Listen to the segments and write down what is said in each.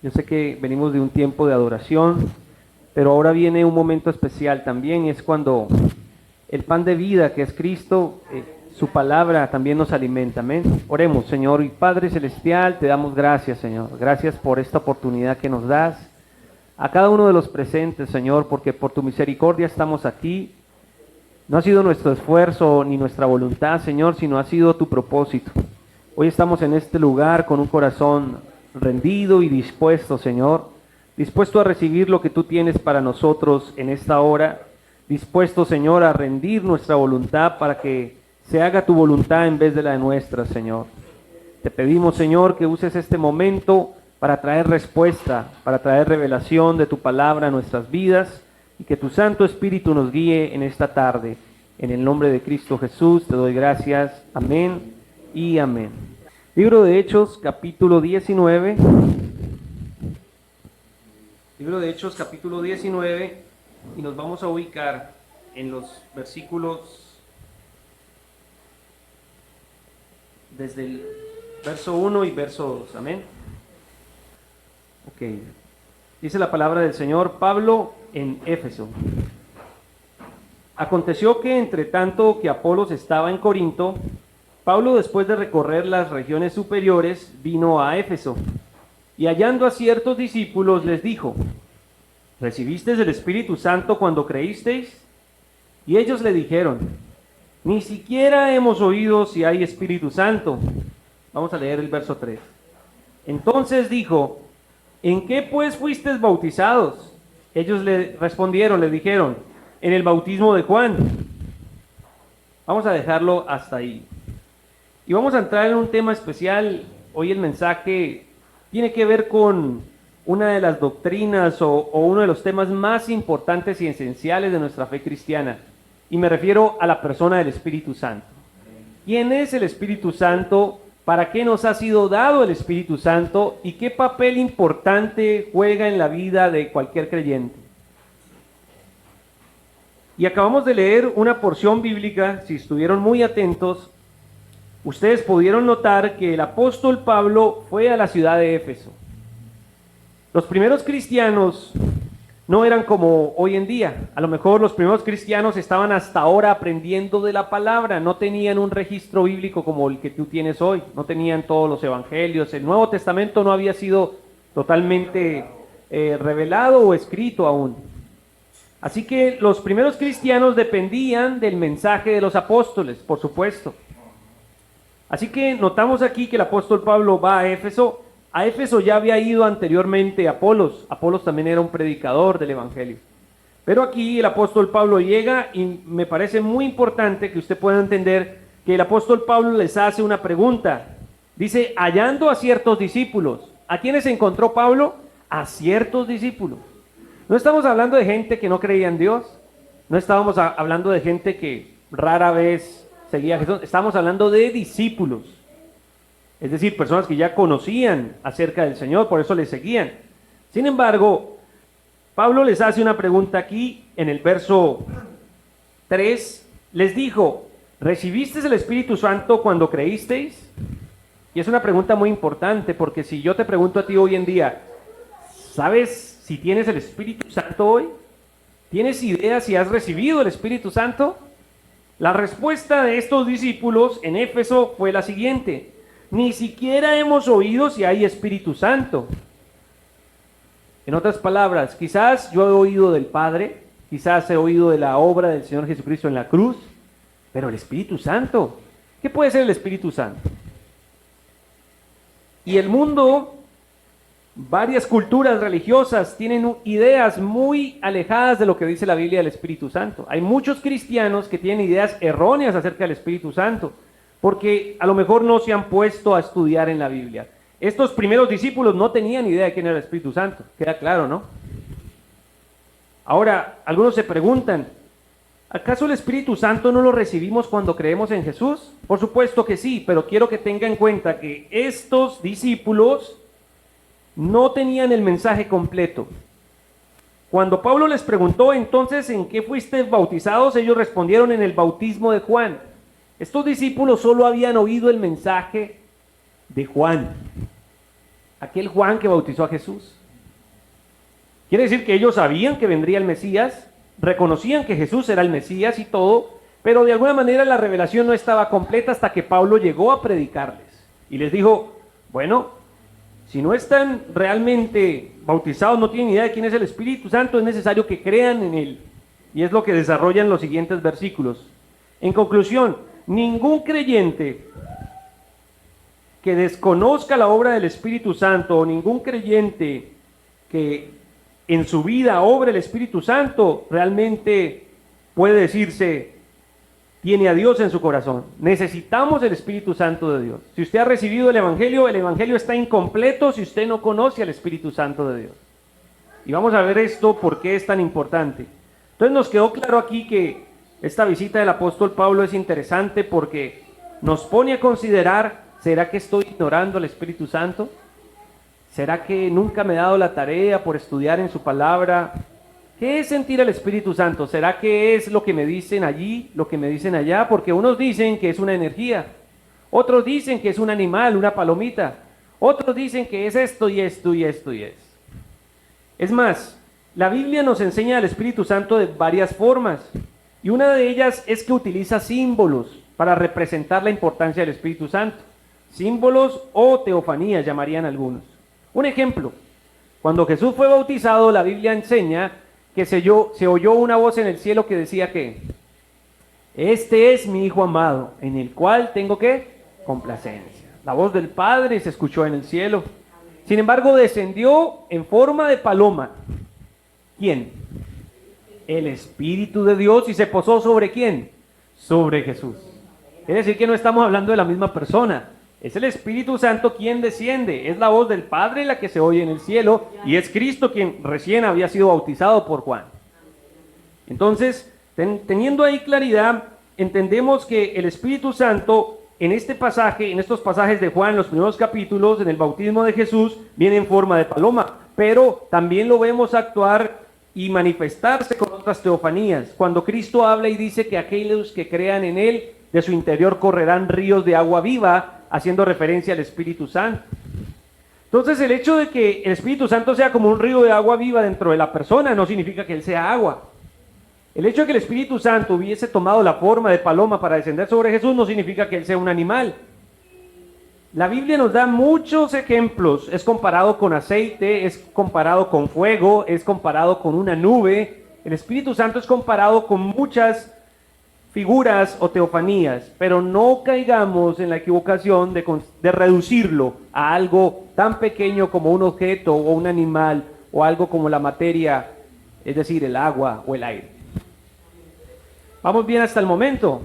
Yo sé que venimos de un tiempo de adoración, pero ahora viene un momento especial también, y es cuando el pan de vida, que es Cristo, su palabra también nos alimenta. Amén. Oremos, Señor y Padre Celestial, te damos gracias, Señor. Gracias por esta oportunidad que nos das. A cada uno de los presentes, Señor, porque por tu misericordia estamos aquí. No ha sido nuestro esfuerzo ni nuestra voluntad, Señor, sino ha sido tu propósito. Hoy estamos en este lugar con un corazón rendido y dispuesto, Señor, dispuesto a recibir lo que tú tienes para nosotros en esta hora, dispuesto, Señor, a rendir nuestra voluntad para que se haga tu voluntad en vez de la de nuestra, Señor. Te pedimos, Señor, que uses este momento para traer respuesta, para traer revelación de tu palabra a nuestras vidas y que tu Santo Espíritu nos guíe en esta tarde. En el nombre de Cristo Jesús te doy gracias. Amén y amén. Libro de Hechos, capítulo 19. Libro de Hechos, capítulo 19, y nos vamos a ubicar en los versículos desde el verso 1 y verso 2. Amén. Ok. Dice la palabra del Señor. Pablo en Éfeso. Aconteció que entre tanto que Apolos estaba en Corinto, Pablo, después de recorrer las regiones superiores, vino a Éfeso, y hallando a ciertos discípulos les dijo: ¿recibisteis el Espíritu Santo cuando creísteis? Y ellos le dijeron: ni siquiera hemos oído si hay Espíritu Santo. Vamos a leer el verso 3. Entonces dijo: ¿en qué pues fuisteis bautizados? Ellos le respondieron, le dijeron: en el bautismo de Juan. Vamos a dejarlo hasta ahí. Y vamos a entrar en un tema especial. Hoy el mensaje tiene que ver con una de las doctrinas o uno de los temas más importantes y esenciales de nuestra fe cristiana. Y me refiero a la persona del Espíritu Santo. ¿Quién es el Espíritu Santo? ¿Para qué nos ha sido dado el Espíritu Santo? ¿Y qué papel importante juega en la vida de cualquier creyente? Y acabamos de leer una porción bíblica. Si estuvieron muy atentos, ustedes pudieron notar que el apóstol Pablo fue a la ciudad de Éfeso. Los primeros cristianos no eran como hoy en día. A lo mejor los primeros cristianos estaban hasta ahora aprendiendo de la palabra, no tenían un registro bíblico como el que tú tienes hoy, no tenían todos los evangelios, el Nuevo Testamento no había sido totalmente revelado o escrito aún. Así que los primeros cristianos dependían del mensaje de los apóstoles, por supuesto. Así que notamos aquí que el apóstol Pablo va a Éfeso. A Éfeso ya había ido anteriormente Apolos. Apolos también era un predicador del evangelio. Pero aquí el apóstol Pablo llega y me parece muy importante que usted pueda entender que el apóstol Pablo les hace una pregunta. Dice: hallando a ciertos discípulos. ¿A quiénes encontró Pablo? A ciertos discípulos. No estamos hablando de gente que no creía en Dios. No estábamos hablando de gente que rara vez seguía a Jesús. Estamos hablando de discípulos. Es decir, personas que ya conocían acerca del Señor, por eso le seguían. Sin embargo, Pablo les hace una pregunta aquí en el verso 3. Les dijo: ¿recibisteis el Espíritu Santo cuando creísteis? Y es una pregunta muy importante, porque si yo te pregunto a ti hoy en día, ¿sabes si tienes el Espíritu Santo hoy? ¿Tienes idea si has recibido el Espíritu Santo? La respuesta de estos discípulos en Éfeso fue la siguiente: ni siquiera hemos oído si hay Espíritu Santo. En otras palabras, quizás yo he oído del Padre, quizás he oído de la obra del Señor Jesucristo en la cruz, pero el Espíritu Santo, ¿qué puede ser el Espíritu Santo? Y el mundo, varias culturas religiosas tienen ideas muy alejadas de lo que dice la Biblia del Espíritu Santo. Hay muchos cristianos que tienen ideas erróneas acerca del Espíritu Santo, porque a lo mejor no se han puesto a estudiar en la Biblia. Estos primeros discípulos no tenían idea de quién era el Espíritu Santo, queda claro, ¿no? Ahora, algunos se preguntan: ¿acaso el Espíritu Santo no lo recibimos cuando creemos en Jesús? Por supuesto que sí, pero quiero que tenga en cuenta que estos discípulos no tenían el mensaje completo. Cuando Pablo les preguntó entonces ¿en qué fuisteis bautizados?, ellos respondieron: en el bautismo de Juan. Estos discípulos solo habían oído el mensaje de Juan. aquel Juan que bautizó a Jesús. Quiere decir que ellos sabían que vendría el Mesías, reconocían que Jesús era el Mesías y todo, pero de alguna manera la revelación no estaba completa hasta que Pablo llegó a predicarles. Y les dijo, bueno, si no están realmente bautizados, no tienen idea de quién es el Espíritu Santo, es necesario que crean en Él. Y es lo que desarrollan los siguientes versículos. En conclusión, ningún creyente que desconozca la obra del Espíritu Santo o ningún creyente que en su vida obre el Espíritu Santo realmente puede decirse tiene a Dios en su corazón. Necesitamos el Espíritu Santo de Dios. Si usted ha recibido el Evangelio está incompleto si usted no conoce al Espíritu Santo de Dios. Y vamos a ver esto, por qué es tan importante. Entonces nos quedó claro aquí que esta visita del apóstol Pablo es interesante porque nos pone a considerar, ¿será que estoy ignorando al Espíritu Santo? ¿Será que nunca me he dado la tarea por estudiar en su palabra? ¿Qué es sentir al Espíritu Santo? ¿Será que es lo que me dicen allí, lo que me dicen allá? Porque unos dicen que es una energía, otros dicen que es un animal, una palomita, otros dicen que es esto y esto y esto y esto. Es más, la Biblia nos enseña al Espíritu Santo de varias formas, y una de ellas es que utiliza símbolos para representar la importancia del Espíritu Santo. Símbolos o teofanías llamarían algunos. Un ejemplo, cuando Jesús fue bautizado, la Biblia enseña que se oyó una voz en el cielo que decía que este es mi Hijo amado, en el cual tengo que complacencia. La voz del Padre se escuchó en el cielo. Sin embargo, descendió en forma de paloma. ¿Quién? El Espíritu de Dios, y se posó ¿sobre quién? Sobre Jesús. Quiere decir que no estamos hablando de la misma persona. Es el Espíritu Santo quien desciende, es la voz del Padre la que se oye en el cielo, y es Cristo quien recién había sido bautizado por Juan. Entonces, teniendo ahí claridad, entendemos que el Espíritu Santo en este pasaje, en estos pasajes de Juan, los primeros capítulos, en el bautismo de Jesús, viene en forma de paloma, pero también lo vemos actuar y manifestarse con otras teofanías. Cuando Cristo habla y dice que aquellos que crean en Él, de su interior correrán ríos de agua viva, haciendo referencia al Espíritu Santo. Entonces, el hecho de que el Espíritu Santo sea como un río de agua viva dentro de la persona no significa que Él sea agua. El hecho de que el Espíritu Santo hubiese tomado la forma de paloma para descender sobre Jesús no significa que Él sea un animal. La Biblia nos da muchos ejemplos. Es comparado con aceite, es comparado con fuego, es comparado con una nube. El Espíritu Santo es comparado con muchas figuras o teofanías, pero no caigamos en la equivocación de reducirlo a algo tan pequeño como un objeto o un animal o algo como la materia, es decir, el agua o el aire. ¿Vamos bien hasta el momento?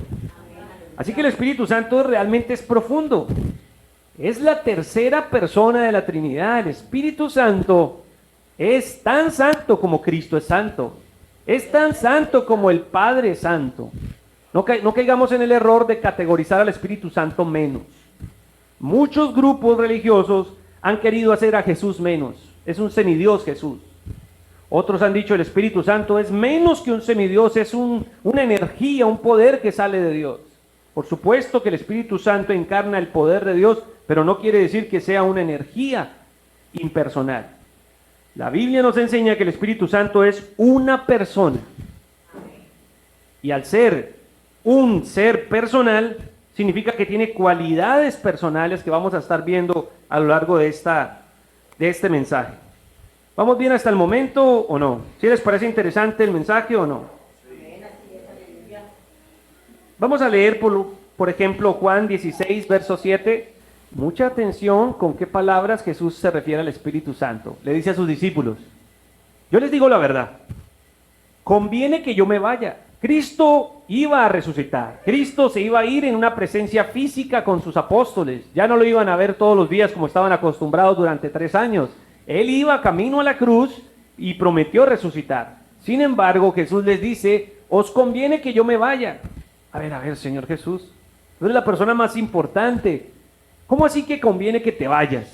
Así que el Espíritu Santo realmente es profundo. Es la tercera persona de la Trinidad. El Espíritu Santo es tan santo como Cristo es santo. Es tan santo como el Padre es santo. No caigamos en el error de categorizar al Espíritu Santo menos. Muchos grupos religiosos han querido hacer a Jesús menos. Es un semidios Jesús. Otros han dicho el Espíritu Santo es menos que un semidios, es una energía, un poder que sale de Dios. Por supuesto que el Espíritu Santo encarna el poder de Dios, pero no quiere decir que sea una energía impersonal. La Biblia nos enseña que el Espíritu Santo es una persona. Y al ser un ser personal, significa que tiene cualidades personales que vamos a estar viendo a lo largo de este mensaje. ¿Vamos bien hasta el momento o no? ¿Sí les parece interesante el mensaje o no? Vamos a leer, por ejemplo, Juan 16, verso 7. Mucha atención con qué palabras Jesús se refiere al Espíritu Santo. Le dice a sus discípulos, yo les digo la verdad, conviene que yo me vaya. Cristo iba a resucitar, Cristo se iba a ir en una presencia física con sus apóstoles, ya no lo iban a ver todos los días como estaban acostumbrados durante 3 años. Él iba camino a la cruz y prometió resucitar. Sin embargo, Jesús les dice, os conviene que yo me vaya. A ver, Señor Jesús, tú eres la persona más importante. ¿Cómo así que conviene que te vayas?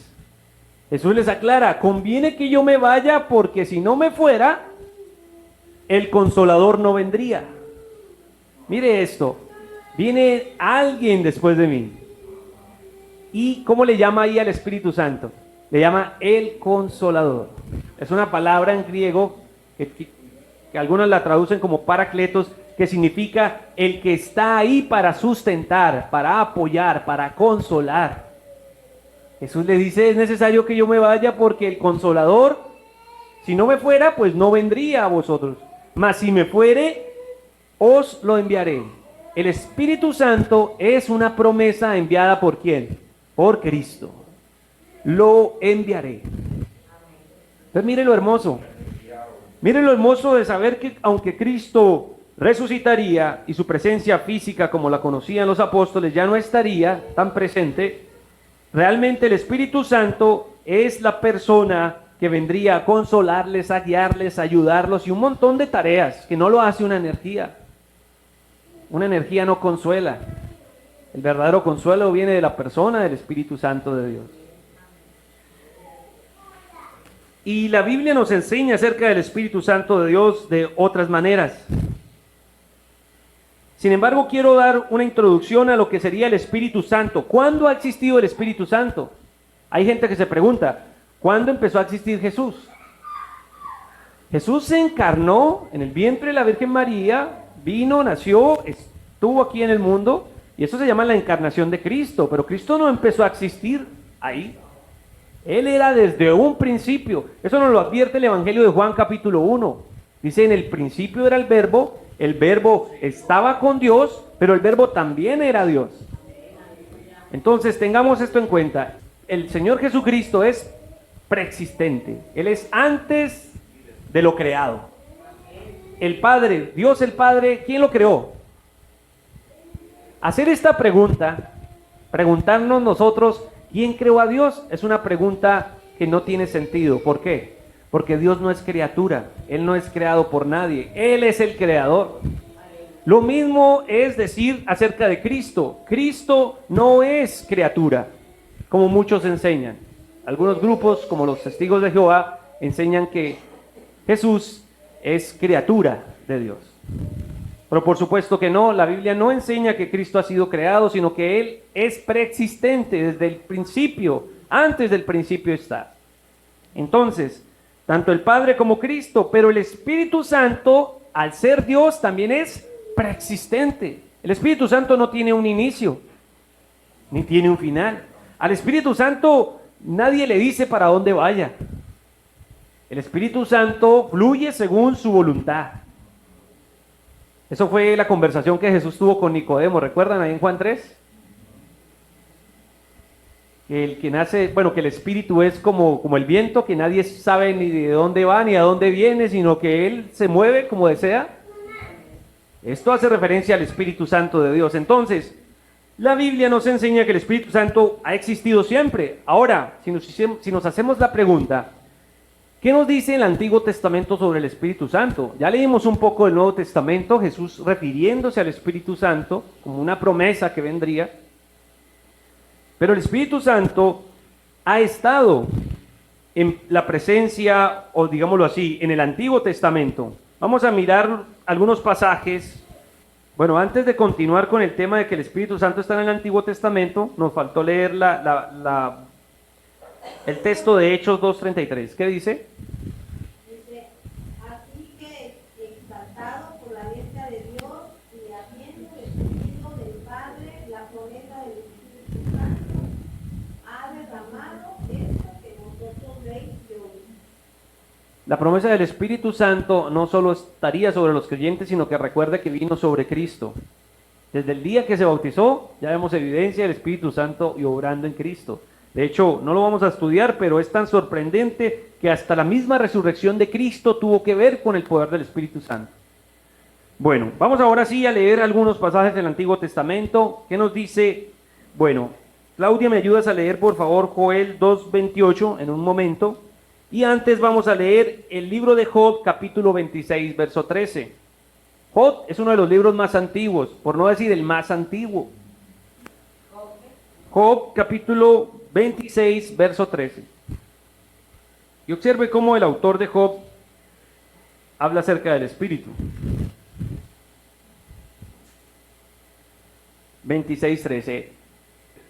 Jesús les aclara, conviene que yo me vaya porque si no me fuera, el Consolador no vendría. Mire esto, viene alguien después de mí. ¿Y cómo le llama ahí al Espíritu Santo? le llama el Consolador. Es una palabra en griego que algunos la traducen como Paracletos, que significa el que está ahí para sustentar, para apoyar, para consolar. Jesús le dice, es necesario que yo me vaya porque el Consolador, si no me fuera, pues no vendría a vosotros. Mas si me fuere, os lo enviaré. El Espíritu Santo es una promesa enviada ¿por quién? Por Cristo. Lo enviaré. Entonces mire lo hermoso. Mire lo hermoso de saber que aunque Cristo resucitaría y su presencia física como la conocían los apóstoles ya no estaría tan presente, realmente el Espíritu Santo es la persona que vendría a consolarles, a guiarles, a ayudarlos y un montón de tareas que no lo hace una energía. Una energía no consuela. El verdadero consuelo viene de la persona del Espíritu Santo de Dios. Y la Biblia nos enseña acerca del Espíritu Santo de Dios de otras maneras. Sin embargo, quiero dar una introducción a lo que sería el Espíritu Santo. ¿Cuándo ha existido el Espíritu Santo? Hay gente que se pregunta, ¿cuándo empezó a existir Jesús? Jesús se encarnó en el vientre de la Virgen María, vino, nació, estuvo aquí en el mundo, y eso se llama la encarnación de Cristo, pero Cristo no empezó a existir ahí. Él era desde un principio. Eso nos lo advierte el Evangelio de Juan capítulo 1. Dice, en el principio era el verbo estaba con Dios, pero el verbo también era Dios. Entonces tengamos esto en cuenta. El Señor Jesucristo es preexistente. Él es antes de lo creado. El Padre, Dios el Padre, ¿quién lo creó? Hacer esta pregunta, preguntarnos nosotros, ¿quién creó a Dios? Es una pregunta que no tiene sentido. ¿Por qué? Porque Dios no es criatura, Él no es creado por nadie, Él es el creador. Lo mismo es decir acerca de Cristo. Cristo no es criatura, como muchos enseñan. Algunos grupos, como los Testigos de Jehová, enseñan que Jesús es criatura de Dios. Pero por supuesto que no, la Biblia no enseña que Cristo ha sido creado, sino que Él es preexistente desde el principio, antes del principio está. Entonces, tanto el Padre como Cristo, pero el Espíritu Santo, al ser Dios, también es preexistente. El Espíritu Santo no tiene un inicio, ni tiene un final. Al Espíritu Santo nadie le dice para dónde vaya. El Espíritu Santo fluye según su voluntad. Eso fue la conversación que Jesús tuvo con Nicodemo, ¿recuerdan ahí en Juan 3? Que el que nace, bueno, que el Espíritu es como el viento, que nadie sabe ni de dónde va ni a dónde viene, sino que Él se mueve como desea. Esto hace referencia al Espíritu Santo de Dios. Entonces, la Biblia nos enseña que el Espíritu Santo ha existido siempre. Ahora, si nos hacemos la pregunta, ¿qué nos dice el Antiguo Testamento sobre el Espíritu Santo? Ya leímos un poco del Nuevo Testamento, Jesús refiriéndose al Espíritu Santo como una promesa que vendría. Pero el Espíritu Santo ha estado en la presencia, o digámoslo así, en el Antiguo Testamento. Vamos a mirar algunos pasajes. Bueno, antes de continuar con el tema de que el Espíritu Santo está en el Antiguo Testamento, nos faltó leer el texto de Hechos 2:33. ¿Qué dice? Dice, así que exaltado por la diestra de Dios y habiendo recibido del Padre la promesa del Espíritu Santo, ha derramado esto que vosotros veis y oís. La promesa del Espíritu Santo no solo estaría sobre los creyentes, sino que recuerde que vino sobre Cristo. Desde el día que se bautizó, ya vemos evidencia del Espíritu Santo y obrando en Cristo. De hecho, no lo vamos a estudiar, pero es tan sorprendente que hasta la misma resurrección de Cristo tuvo que ver con el poder del Espíritu Santo. Bueno, vamos ahora sí a leer algunos pasajes del Antiguo Testamento. ¿Qué nos dice? Bueno, Claudia, ¿me ayudas a leer por favor Joel 2:28 en un momento? Y antes vamos a leer el libro de Job, capítulo 26, verso 13. Job es uno de los libros más antiguos, por no decir el más antiguo. Job, capítulo 26, verso 13. Y observe cómo el autor de Job habla acerca del Espíritu. 26:13.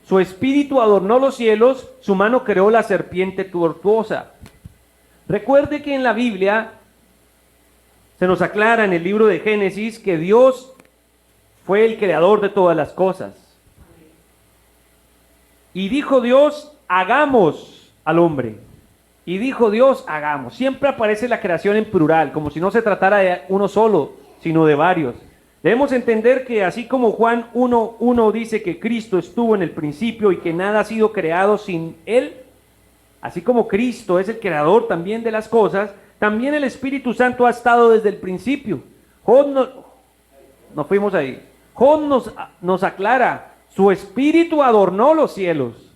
su espíritu adornó los cielos, su mano creó la serpiente tortuosa. Recuerde que en la Biblia se nos aclara en el libro de Génesis que Dios fue el creador de todas las cosas. Y dijo Dios, hagamos al hombre. Y dijo Dios, hagamos. Siempre aparece la creación en plural, como si no se tratara de uno solo, sino de varios. Debemos entender que así como Juan 1:1 dice que Cristo estuvo en el principio y que nada ha sido creado sin Él, así como Cristo es el creador también de las cosas, también el Espíritu Santo ha estado desde el principio. Nos fuimos ahí. Job nos aclara, su Espíritu adornó los cielos.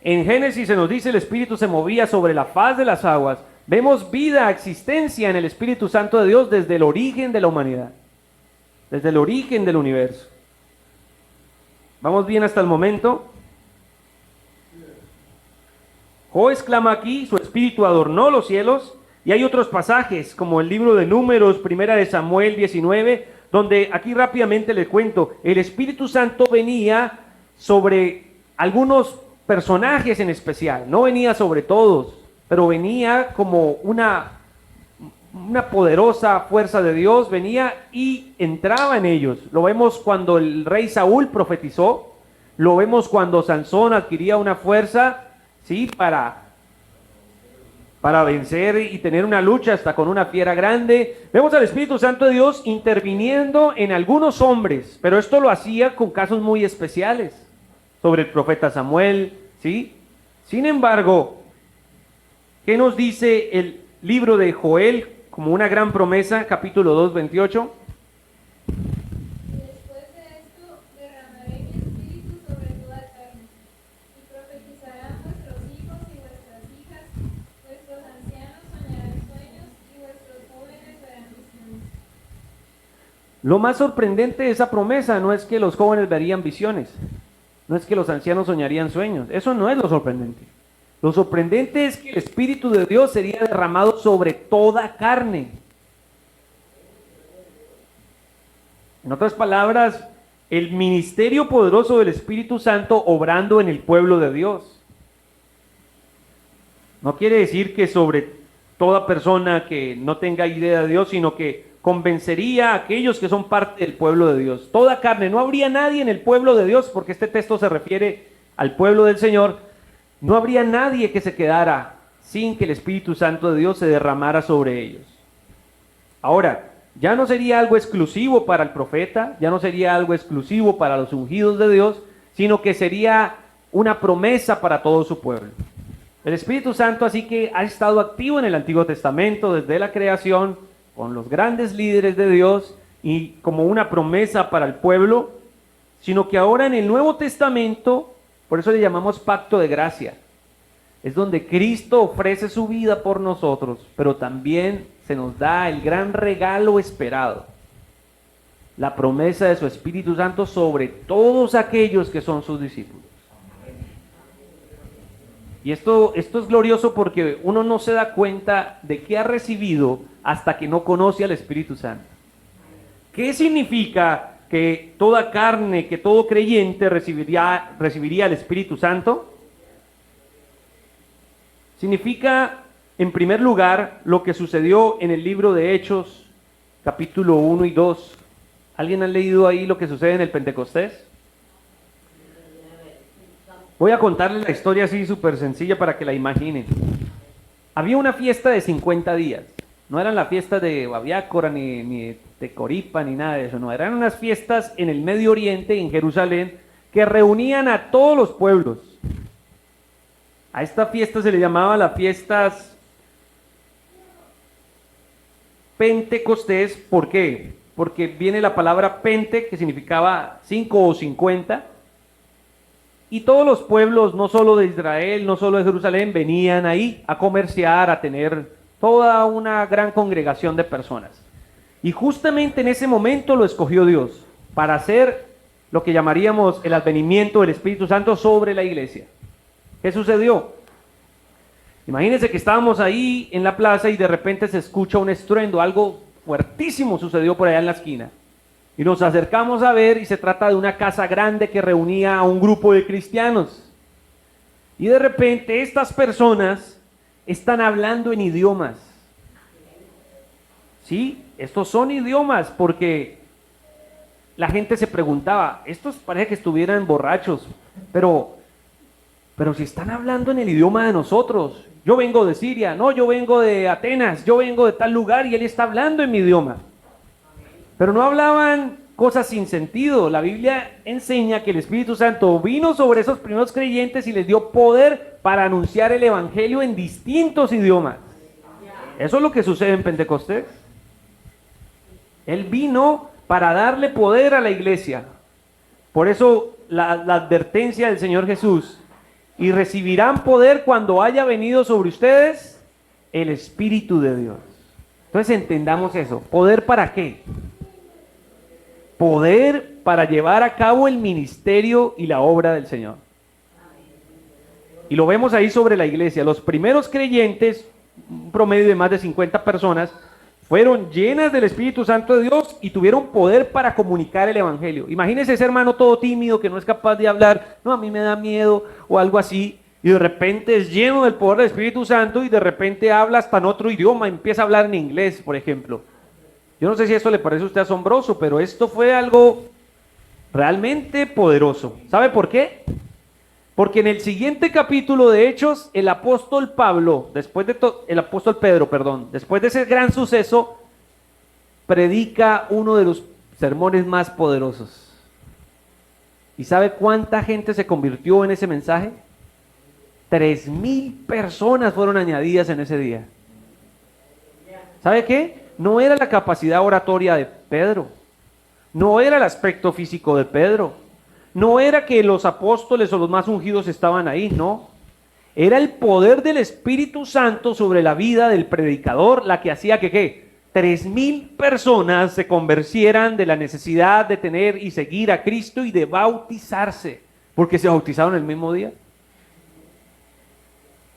En Génesis se nos dice el Espíritu se movía sobre la faz de las aguas. Vemos vida, existencia en el Espíritu Santo de Dios desde el origen de la humanidad, desde el origen del universo. ¿Vamos bien hasta el momento? Job exclama aquí, su Espíritu adornó los cielos, y hay otros pasajes, como el libro de Números, primera de Samuel 19, donde aquí rápidamente les cuento, el Espíritu Santo venía sobre algunos personajes en especial, no venía sobre todos, pero venía como una poderosa fuerza de Dios, venía y entraba en ellos. Lo vemos cuando el rey Saúl profetizó, lo vemos cuando Sansón adquiría una fuerza, ¿sí? para vencer y tener una lucha hasta con una fiera grande. Vemos al Espíritu Santo de Dios interviniendo en algunos hombres, pero esto lo hacía con casos muy especiales, sobre el profeta Samuel, ¿sí? Sin embargo, ¿qué nos dice el libro de Joel como una gran promesa, capítulo 2, 28? Después de esto derramaré mi espíritu sobre toda carne, y profetizarán vuestros hijos y vuestras hijas, vuestros ancianos soñarán sueños, y vuestros jóvenes verán visiones. Lo más sorprendente de esa promesa no es que los jóvenes verían visiones, no es que los ancianos soñarían sueños, eso no es lo sorprendente. Lo sorprendente es que el Espíritu de Dios sería derramado sobre toda carne. En otras palabras, el ministerio poderoso del Espíritu Santo obrando en el pueblo de Dios. No quiere decir que sobre toda persona que no tenga idea de Dios, sino que convencería a aquellos que son parte del pueblo de Dios. Toda carne, no habría nadie en el pueblo de Dios, porque este texto se refiere al pueblo del Señor. No habría nadie que se quedara sin que el Espíritu Santo de Dios se derramara sobre ellos. Ahora, ya no sería algo exclusivo para el profeta, ya no sería algo exclusivo para los ungidos de Dios, sino que sería una promesa para todo su pueblo. El Espíritu Santo así que ha estado activo en el Antiguo Testamento desde la creación, con los grandes líderes de Dios y como una promesa para el pueblo, sino que ahora en el Nuevo Testamento, por eso le llamamos pacto de gracia, es donde Cristo ofrece su vida por nosotros, pero también se nos da el gran regalo esperado, la promesa de su Espíritu Santo sobre todos aquellos que son sus discípulos. Y esto es glorioso porque uno no se da cuenta de qué ha recibido hasta que no conoce al Espíritu Santo. ¿Qué significa que toda carne, que todo creyente recibiría el Espíritu Santo? Significa, en primer lugar, lo que sucedió en el libro de Hechos, capítulo 1 y 2. ¿Alguien ha leído ahí lo que sucede en el Pentecostés? Voy a contarles la historia así súper sencilla para que la imaginen. Había una fiesta de 50 días. No eran la fiesta de Babiácora, ni de Coripa, ni nada de eso. No, eran unas fiestas en el Medio Oriente, en Jerusalén, que reunían a todos los pueblos. A esta fiesta se le llamaba las fiestas Pentecostés. ¿Por qué? Porque viene la palabra pente, que significaba 5 o 50, y todos los pueblos, no solo de Israel, no solo de Jerusalén, venían ahí a comerciar, a tener toda una gran congregación de personas. Y justamente en ese momento lo escogió Dios para hacer lo que llamaríamos el advenimiento del Espíritu Santo sobre la iglesia. ¿Qué sucedió? Imagínense que estábamos ahí en la plaza y de repente se escucha un estruendo, algo fuertísimo sucedió por allá en la esquina. Y nos acercamos a ver y se trata de una casa grande que reunía a un grupo de cristianos. Y de repente estas personas están hablando en idiomas. Sí, estos son idiomas porque la gente se preguntaba, estos parece que estuvieran borrachos, pero si están hablando en el idioma de nosotros. Yo vengo de Siria, no, yo vengo de Atenas, yo vengo de tal lugar y él está hablando en mi idioma. Pero no hablaban cosas sin sentido. La Biblia enseña que el Espíritu Santo vino sobre esos primeros creyentes y les dio poder para anunciar el Evangelio en distintos idiomas. Eso es lo que sucede en Pentecostés. Él vino para darle poder a la iglesia. Por eso la advertencia del Señor Jesús: y recibirán poder cuando haya venido sobre ustedes el Espíritu de Dios. Entonces entendamos eso. ¿Poder para qué? Poder para llevar a cabo el ministerio y la obra del Señor. Y lo vemos ahí sobre la iglesia. Los primeros creyentes, un promedio de más de 50 personas, fueron llenas del Espíritu Santo de Dios y tuvieron poder para comunicar el Evangelio. Imagínese ese hermano todo tímido que no es capaz de hablar, no, a mí me da miedo o algo así, y de repente es lleno del poder del Espíritu Santo y de repente habla hasta en otro idioma, empieza a hablar en inglés, por ejemplo. Yo no sé si esto le parece a usted asombroso, pero esto fue algo realmente poderoso. ¿Sabe por qué? Porque en el siguiente capítulo de Hechos, el apóstol Pedro, después de ese gran suceso, predica uno de los sermones más poderosos. ¿Y sabe cuánta gente se convirtió en ese mensaje? 3,000 personas fueron añadidas en ese día. ¿Sabe qué? No era la capacidad oratoria de Pedro, no era el aspecto físico de Pedro, no era que los apóstoles o los más ungidos estaban ahí, no. Era el poder del Espíritu Santo sobre la vida del predicador la que hacía que, ¿qué? 3,000 personas se convirtieran de la necesidad de tener y seguir a Cristo y de bautizarse, porque se bautizaron el mismo día.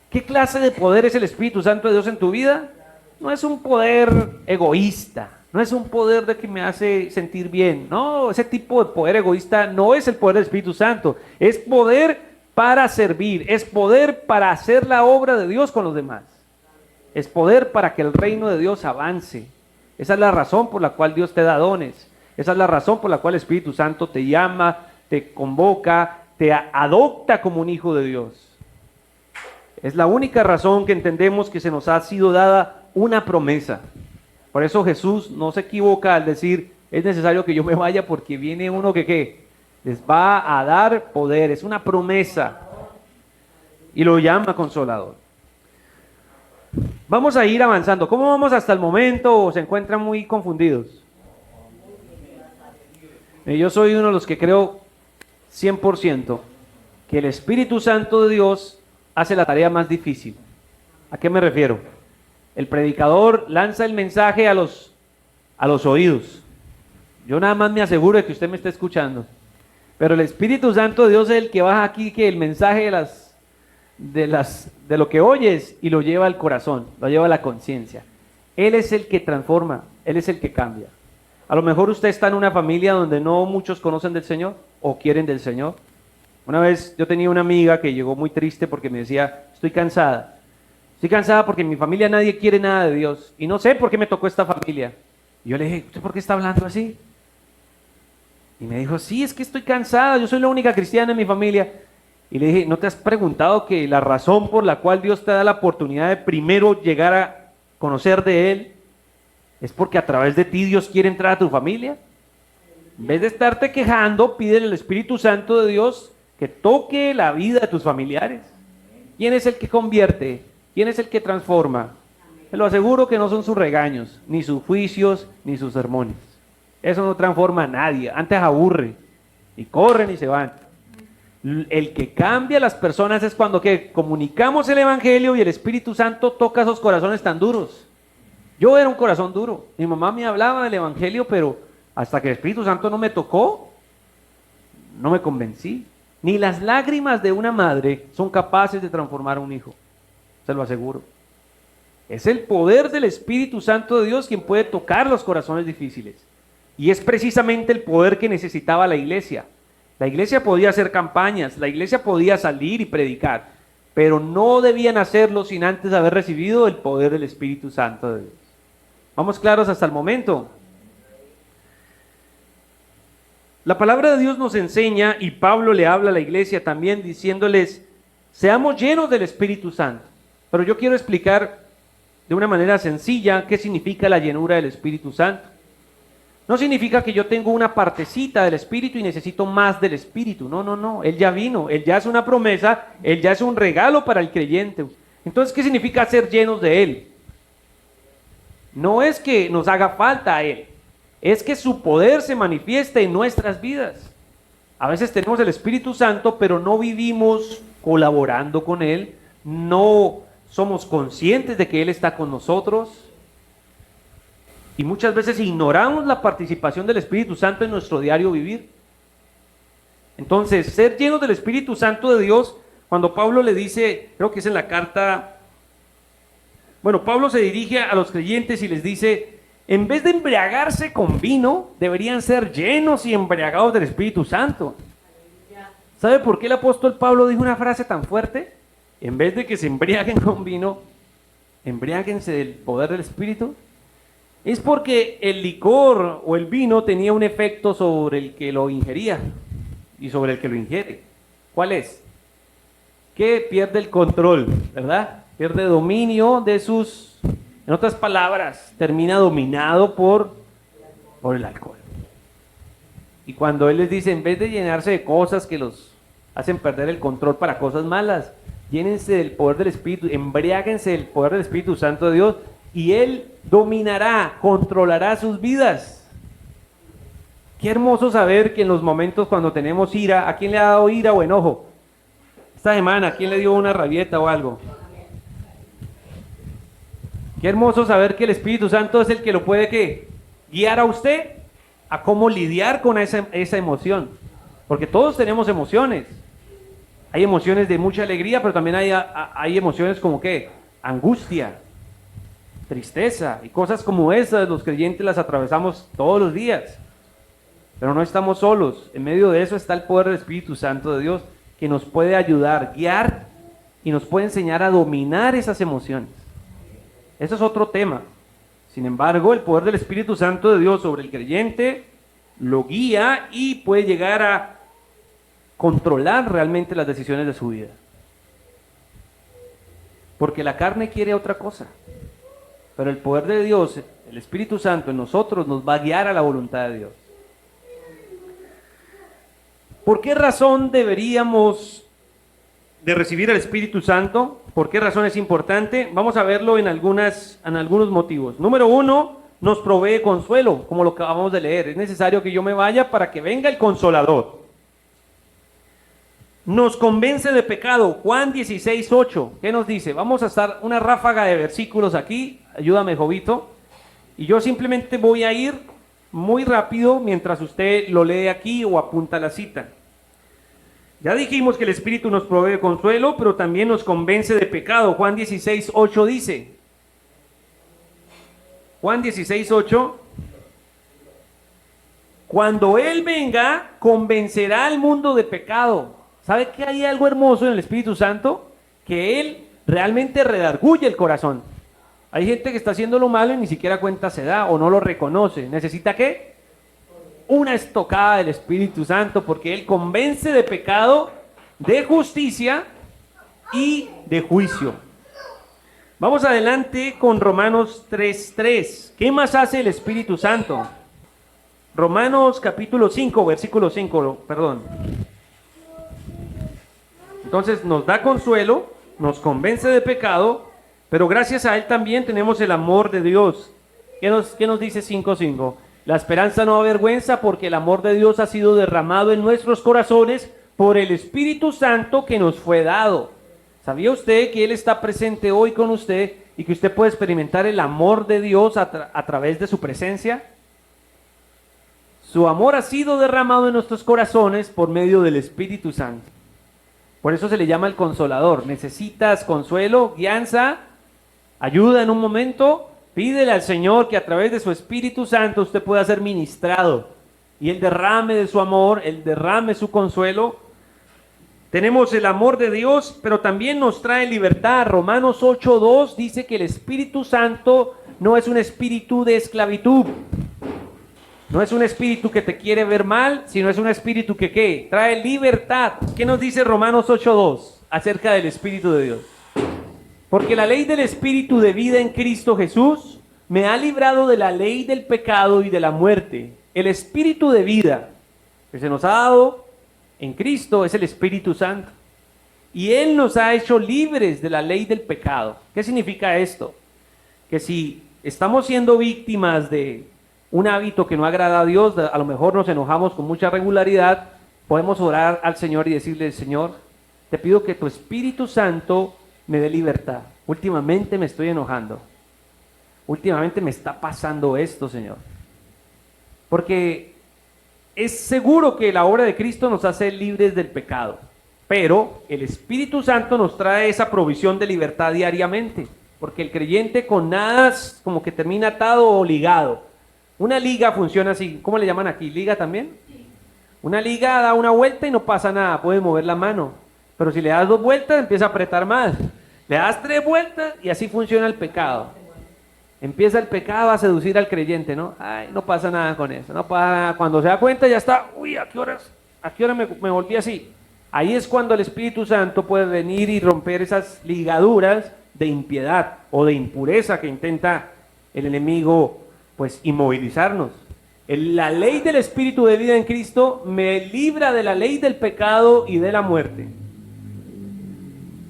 ¿Qué clase de poder es el Espíritu Santo de Dios en tu vida? No es un poder egoísta, no es un poder de que me hace sentir bien. No, ese tipo de poder egoísta no es el poder del Espíritu Santo. Es poder para servir, es poder para hacer la obra de Dios con los demás. Es poder para que el reino de Dios avance. Esa es la razón por la cual Dios te da dones. Esa es la razón por la cual el Espíritu Santo te llama, te convoca, te adopta como un hijo de Dios. Es la única razón que entendemos que se nos ha sido dada una promesa. Por eso Jesús no se equivoca al decir, es necesario que yo me vaya porque viene uno que ¿qué? Les va a dar poder. Es una promesa. Y lo llama Consolador. Vamos a ir avanzando. ¿Cómo vamos hasta el momento o se encuentran muy confundidos? Yo soy uno de los que creo 100% que el Espíritu Santo de Dios hace la tarea más difícil. ¿A qué me refiero? El predicador lanza el mensaje a los oídos. Yo nada más me aseguro de que usted me está escuchando. Pero el Espíritu Santo de Dios es el que baja aquí que el mensaje de lo que oyes y lo lleva al corazón, lo lleva a la conciencia. Él es el que transforma, Él es el que cambia. A lo mejor usted está en una familia donde no muchos conocen del Señor o quieren del Señor. Una vez yo tenía una amiga que llegó muy triste porque me decía, estoy cansada porque en mi familia nadie quiere nada de Dios y no sé por qué me tocó esta familia. Y yo le dije, ¿usted por qué está hablando así? Y me dijo, sí, es que estoy cansada, yo soy la única cristiana en mi familia. Y le dije, ¿no te has preguntado que la razón por la cual Dios te da la oportunidad de primero llegar a conocer de Él es porque a través de ti Dios quiere entrar a tu familia? En vez de estarte quejando, pídele al Espíritu Santo de Dios que toque la vida de tus familiares. ¿Quién es el que convierte? ¿Quién es el que transforma? Te lo aseguro que no son sus regaños, ni sus juicios, ni sus sermones. Eso no transforma a nadie, antes aburre, y corren y se van. El que cambia a las personas es cuando que comunicamos el Evangelio y el Espíritu Santo toca esos corazones tan duros. Yo era un corazón duro, mi mamá me hablaba del Evangelio, pero hasta que el Espíritu Santo no me tocó, no me convencí. Ni las lágrimas de una madre son capaces de transformar a un hijo, se lo aseguro. Es el poder del Espíritu Santo de Dios quien puede tocar los corazones difíciles. Y es precisamente el poder que necesitaba la iglesia. La iglesia podía hacer campañas, la iglesia podía salir y predicar, pero no debían hacerlo sin antes haber recibido el poder del Espíritu Santo de Dios. ¿Vamos claros hasta el momento? La palabra de Dios nos enseña, y Pablo le habla a la iglesia también diciéndoles, seamos llenos del Espíritu Santo. Pero yo quiero explicar de una manera sencilla qué significa la llenura del Espíritu Santo. No significa que yo tengo una partecita del Espíritu y necesito más del Espíritu. No, no, no. Él ya vino, Él ya es una promesa, Él ya es un regalo para el creyente. Entonces, ¿qué significa ser llenos de Él? No es que nos haga falta a Él, es que su poder se manifieste en nuestras vidas. A veces tenemos el Espíritu Santo, pero no vivimos colaborando con Él, no somos conscientes de que Él está con nosotros. Y muchas veces ignoramos la participación del Espíritu Santo en nuestro diario vivir. Entonces, ser llenos del Espíritu Santo de Dios, cuando Pablo le dice, creo que es en la carta, bueno, Pablo se dirige a los creyentes y les dice, en vez de embriagarse con vino, deberían ser llenos y embriagados del Espíritu Santo. ¿Sabe por qué el apóstol Pablo dijo una frase tan fuerte? En vez de que se embriaguen con vino, embriáguense del poder del Espíritu. Es porque el licor o el vino tenía un efecto sobre el que lo ingería y sobre el que lo ingiere. ¿Cuál es? Que pierde el control, ¿verdad? Pierde dominio de sus, en otras palabras, termina dominado por el alcohol. Y cuando él les dice, en vez de llenarse de cosas que los hacen perder el control para cosas malas, llénense del poder del Espíritu, embriáguense del poder del Espíritu Santo de Dios, y Él dominará, controlará sus vidas. Qué hermoso saber que en los momentos cuando tenemos ira, ¿a quién le ha dado ira o enojo? Esta semana, ¿a quién le dio una rabieta o algo? Qué hermoso saber que el Espíritu Santo es el que lo puede, ¿qué? Guiar a usted a cómo lidiar con esa emoción. Porque todos tenemos emociones. Hay emociones de mucha alegría, pero también hay emociones como ¿qué? Angustia, tristeza y cosas como esas. Los creyentes las atravesamos todos los días, pero no estamos solos. En medio de eso está el poder del Espíritu Santo de Dios, que nos puede ayudar, guiar y nos puede enseñar a dominar esas emociones. Eso es otro tema. Sin embargo, el poder del Espíritu Santo de Dios sobre el creyente lo guía y puede llegar a controlar realmente las decisiones de su vida, porque la carne quiere otra cosa. Pero el poder de Dios, el Espíritu Santo en nosotros, nos va a guiar a la voluntad de Dios. ¿Por qué razón deberíamos de recibir al Espíritu Santo? ¿Por qué razón es importante? Vamos a verlo en algunos motivos. Número uno, nos provee consuelo, como lo que acabamos de leer. Es necesario que yo me vaya para que venga el Consolador. Nos convence de pecado. Juan 16:8. ¿Qué nos dice? Vamos a estar una ráfaga de versículos aquí. Ayúdame, Jovito. Y yo simplemente voy a ir muy rápido mientras usted lo lee aquí o apunta la cita. Ya dijimos que el Espíritu nos provee consuelo, pero también nos convence de pecado. Juan 16:8 dice. Juan 16:8. Cuando Él venga, convencerá al mundo de pecado. ¿Sabe que hay algo hermoso en el Espíritu Santo? Que Él realmente redarguye el corazón. Hay gente que está haciendo lo malo y ni siquiera cuenta se da o no lo reconoce. ¿Necesita qué? Una estocada del Espíritu Santo, porque Él convence de pecado, de justicia y de juicio. Vamos adelante con Romanos 3:3. ¿Qué más hace el Espíritu Santo? Romanos capítulo 5, versículo 5, perdón. Entonces nos da consuelo, nos convence de pecado, pero gracias a Él también tenemos el amor de Dios. ¿Qué nos dice 5:5? La esperanza no avergüenza, porque el amor de Dios ha sido derramado en nuestros corazones por el Espíritu Santo que nos fue dado. ¿Sabía usted que Él está presente hoy con usted y que usted puede experimentar el amor de Dios a través de su presencia? Su amor ha sido derramado en nuestros corazones por medio del Espíritu Santo. Por eso se le llama el Consolador. ¿Necesitas consuelo, guianza, ayuda en un momento? Pídele al Señor que a través de su Espíritu Santo usted pueda ser ministrado y el derrame de su amor, el derrame de su consuelo. Tenemos el amor de Dios, pero también nos trae libertad. Romanos 8:2 dice que el Espíritu Santo no es un espíritu de esclavitud. No es un espíritu que te quiere ver mal, sino es un espíritu que ¿qué? Trae libertad. ¿Qué nos dice Romanos 8:2 acerca del Espíritu de Dios? Porque la ley del Espíritu de vida en Cristo Jesús me ha librado de la ley del pecado y de la muerte. El Espíritu de vida que se nos ha dado en Cristo es el Espíritu Santo. Y Él nos ha hecho libres de la ley del pecado. ¿Qué significa esto? Que si estamos siendo víctimas de un hábito que no agrada a Dios, a lo mejor nos enojamos con mucha regularidad, podemos orar al Señor y decirle: Señor, te pido que tu Espíritu Santo me dé libertad. Últimamente me estoy enojando. Últimamente me está pasando esto, Señor. Porque es seguro que la obra de Cristo nos hace libres del pecado, pero el Espíritu Santo nos trae esa provisión de libertad diariamente, porque el creyente con nada como que termina atado o ligado. Una liga funciona así. ¿Cómo le llaman aquí? ¿Liga también? Sí. Una liga da una vuelta y no pasa nada, puedes mover la mano, pero si le das 2 vueltas empieza a apretar más. Le das 3 vueltas y así funciona el pecado. Empieza el pecado a seducir al creyente, ¿no? Ay, no pasa nada con eso, no pasa nada. Cuando se da cuenta ya está, uy, ¿a qué hora me volví así? Ahí es cuando el Espíritu Santo puede venir y romper esas ligaduras de impiedad o de impureza que intenta el enemigo, pues, inmovilizarnos. La ley del Espíritu de vida en Cristo me libra de la ley del pecado y de la muerte.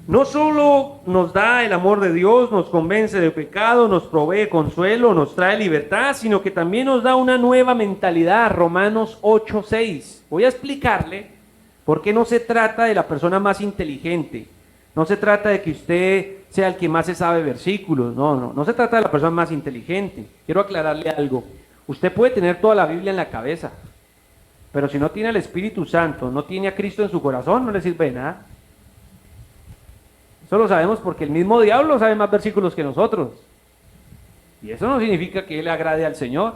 No solo nos da el amor de Dios, nos convence de pecado, nos provee consuelo, nos trae libertad, sino que también nos da una nueva mentalidad. Romanos 8:6. Voy a explicarle por qué no se trata de la persona más inteligente. No se trata de que usted sea el que más se sabe versículos. No se trata de la persona más inteligente. Quiero aclararle algo. Usted puede tener toda la Biblia en la cabeza, pero si no tiene el Espíritu Santo, no tiene a Cristo en su corazón, no le sirve de nada. Eso lo sabemos porque el mismo diablo sabe más versículos que nosotros. Y eso no significa que él agrade al Señor.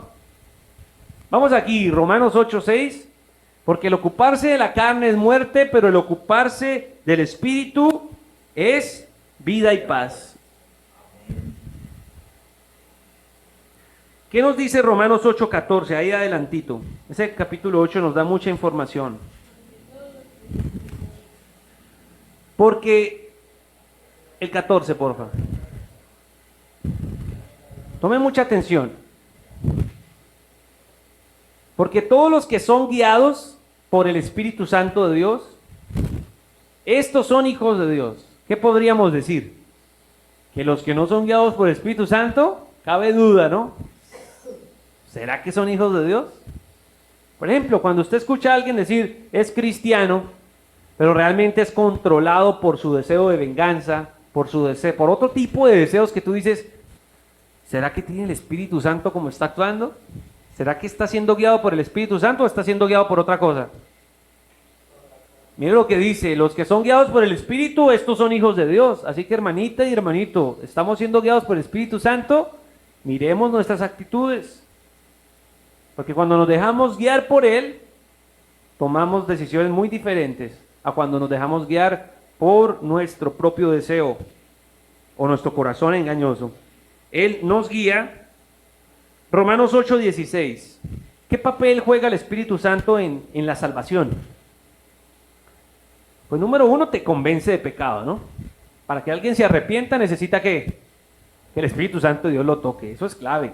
Vamos aquí, Romanos 8:6. Porque el ocuparse de la carne es muerte, pero el ocuparse del Espíritu es vida y paz. ¿Qué nos dice Romanos 8:14? Ahí adelantito. Ese capítulo 8 nos da mucha información. Porque el 14, por favor. Tome mucha atención. Porque todos los que son guiados por el Espíritu Santo de Dios, estos son hijos de Dios. ¿Qué podríamos decir? Que los que no son guiados por el Espíritu Santo, cabe duda, ¿no? ¿Será que son hijos de Dios? Por ejemplo, cuando usted escucha a alguien decir, es cristiano, pero realmente es controlado por su deseo de venganza, por otro tipo de deseos que tú dices, ¿será que tiene el Espíritu Santo como está actuando? ¿Será que está siendo guiado por el Espíritu Santo o está siendo guiado por otra cosa? Mire lo que dice, los que son guiados por el Espíritu, estos son hijos de Dios. Así que hermanita y hermanito, estamos siendo guiados por el Espíritu Santo, miremos nuestras actitudes. Porque cuando nos dejamos guiar por Él, tomamos decisiones muy diferentes a cuando nos dejamos guiar por nuestro propio deseo o nuestro corazón engañoso. Él nos guía. Romanos 8:16. ¿Qué papel juega el Espíritu Santo en la salvación? Pues número 1, te convence de pecado, ¿no? Para que alguien se arrepienta necesita que el Espíritu Santo de Dios lo toque. Eso es clave.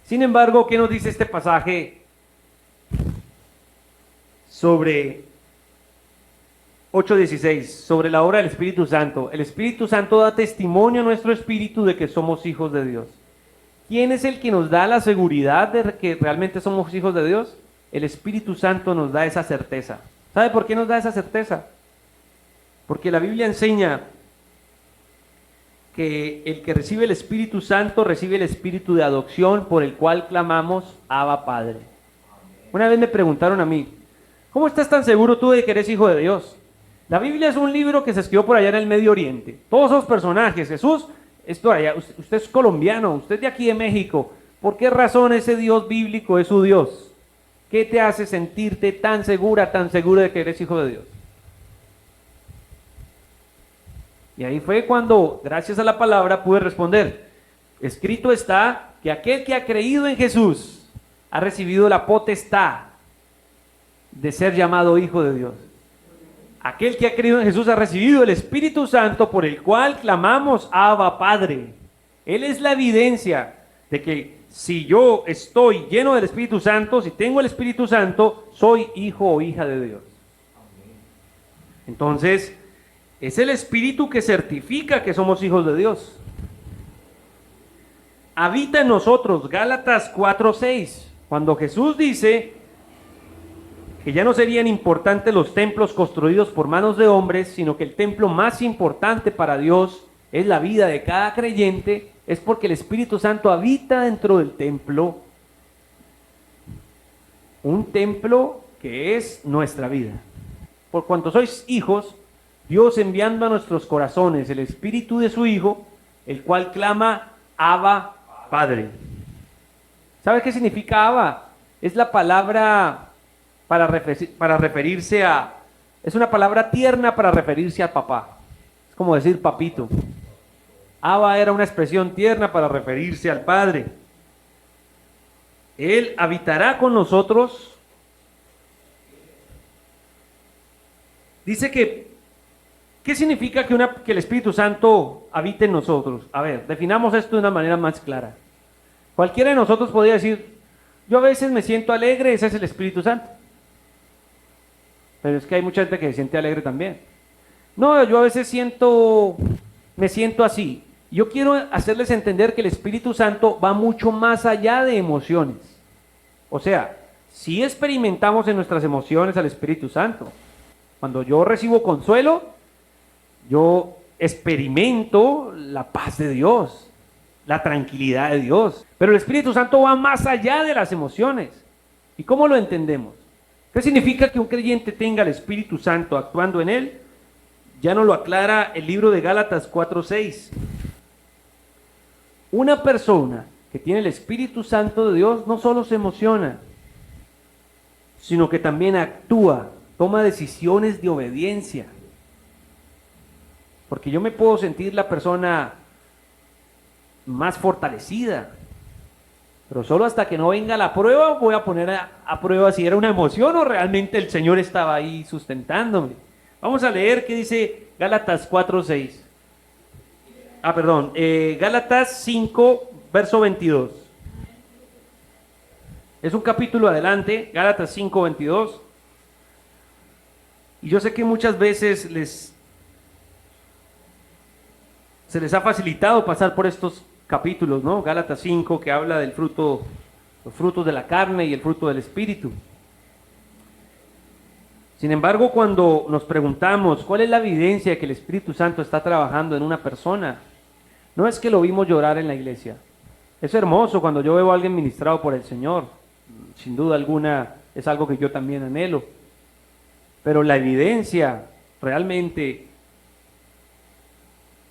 Sin embargo, ¿qué nos dice este pasaje sobre 8:16? Sobre la obra del Espíritu Santo. El Espíritu Santo da testimonio a nuestro espíritu de que somos hijos de Dios. ¿Quién es el que nos da la seguridad de que realmente somos hijos de Dios? El Espíritu Santo nos da esa certeza. ¿Sabe por qué nos da esa certeza? Porque la Biblia enseña que el que recibe el Espíritu Santo recibe el Espíritu de adopción por el cual clamamos Abba Padre. Una vez me preguntaron a mí, ¿cómo estás tan seguro tú de que eres hijo de Dios? La Biblia es un libro que se escribió por allá en el Medio Oriente. Todos esos personajes, Jesús esto allá, usted es colombiano, usted es de aquí de México, ¿por qué razón ese Dios bíblico es su Dios? ¿Qué te hace sentirte tan segura de que eres hijo de Dios? Y ahí fue cuando, gracias a la palabra, pude responder. Escrito está que aquel que ha creído en Jesús ha recibido la potestad de ser llamado hijo de Dios. Aquel que ha creído en Jesús ha recibido el Espíritu Santo, por el cual clamamos Abba, Padre. Él es la evidencia de que si yo estoy lleno del Espíritu Santo, si tengo el Espíritu Santo, soy hijo o hija de Dios. Entonces, es el Espíritu que certifica que somos hijos de Dios. Habita en nosotros, Gálatas 4:6, cuando Jesús dice que ya no serían importantes los templos construidos por manos de hombres, sino que el templo más importante para Dios es la vida de cada creyente, es porque el Espíritu Santo habita dentro del templo, un templo que es nuestra vida. Por cuanto sois hijos, Dios enviando a nuestros corazones el Espíritu de su Hijo, el cual clama Abba, Padre. ¿Sabe qué significa Abba? Es la palabra para referirse a, es una palabra tierna para referirse al papá. Es como decir papito. Abba era una expresión tierna para referirse al Padre. Él habitará con nosotros. Dice que, ¿qué significa que el Espíritu Santo habite en nosotros? A ver, definamos esto de una manera más clara. Cualquiera de nosotros podría decir, yo a veces me siento alegre, ese es el Espíritu Santo. Pero es que hay mucha gente que se siente alegre también. No, yo a veces me siento así. Yo quiero hacerles entender que el Espíritu Santo va mucho más allá de emociones. O sea, sí experimentamos en nuestras emociones al Espíritu Santo. Cuando yo recibo consuelo, yo experimento la paz de Dios, la tranquilidad de Dios. Pero el Espíritu Santo va más allá de las emociones. ¿Y cómo lo entendemos? ¿Qué significa que un creyente tenga el Espíritu Santo actuando en él? Ya nos lo aclara el libro de Gálatas 4:6. Una persona que tiene el Espíritu Santo de Dios no solo se emociona, sino que también actúa, toma decisiones de obediencia. Porque yo me puedo sentir la persona más fortalecida, pero solo hasta que no venga la prueba voy a poner a prueba si era una emoción o realmente el Señor estaba ahí sustentándome. Vamos a leer qué dice Gálatas 4:6. Gálatas 5, verso 22. Es un capítulo adelante, Gálatas 5, 22. Y yo sé que muchas veces se les ha facilitado pasar por estos capítulos, ¿no? Gálatas 5, que habla del fruto, los frutos de la carne y el fruto del Espíritu. Sin embargo, cuando nos preguntamos cuál es la evidencia de que el Espíritu Santo está trabajando en una persona, no es que lo vimos llorar en la iglesia. Es hermoso cuando yo veo a alguien ministrado por el Señor. Sin duda alguna es algo que yo también anhelo. Pero la evidencia realmente